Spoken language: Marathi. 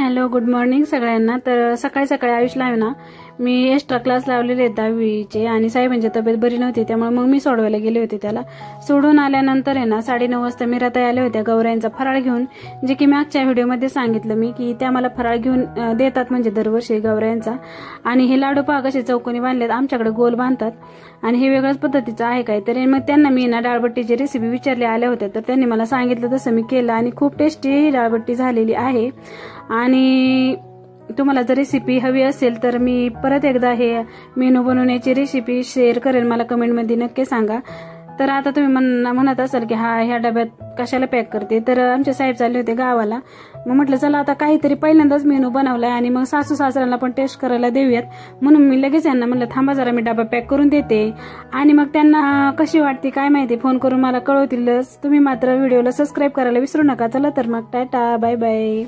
हॅलो गुड मॉर्निंग सगळ्यांना। तर सकाळी सकाळी आयुषला आहे ना मी एक्स्ट्रा क्लास लावलेले आहेत 10वीचे आणि साहेबांची तब्येत बरी नव्हती त्यामुळे मग मी सोडवायला गेले होते त्याला। सोडून आल्यानंतर आहे ना 9:30 वाजता मीराताई आल्या होत्या गौरायांचा फराळ घेऊन, जे की मागच्या व्हिडिओमध्ये सांगितलं मी की त्या मला फराळ घेऊन देतात म्हणजे दरवर्षी गौरायांचा। आणि हे लाडू पहा कसे चौकोनी बांधलेत, आमच्याकडे गोल बांधतात आणि हे वेगळ्याच पद्धतीचं आहे काहीतरी। मग त्यांना मी ना डाळबट्टीची रेसिपी विचारली आल्या होत्या तर त्यांनी मला सांगितलं तसं मी केलं आणि खूप टेस्टी डाळबट्टी झालेली आहे। आणि तुम्हाला जर रेसिपी हवी असेल तर मी परत एकदा हे मेनू बनवण्याची रेसिपी शेअर करेन, मला कमेंटमध्ये नक्की सांगा। तर आता तुम्ही म्हणत असाल की ह्या डब्यात कशाला पॅक करते, तर आमचे साहेब चालले होते गावाला, मग म्हटलं चला आता काहीतरी पहिल्यांदाच मेनू बनवलाय आणि मग सासू सासऱ्यांना पण टेस्ट करायला देऊयात, म्हणून मी लगेच यांना म्हटलं थांबा जरा मी डबा पॅक करून देते आणि मग त्यांना कशी वाटते काय माहिती फोन करून मला कळवतीलच। तुम्ही मात्र व्हिडिओला सबस्क्राईब करायला विसरू नका। चला तर मग टाटा बाय बाय।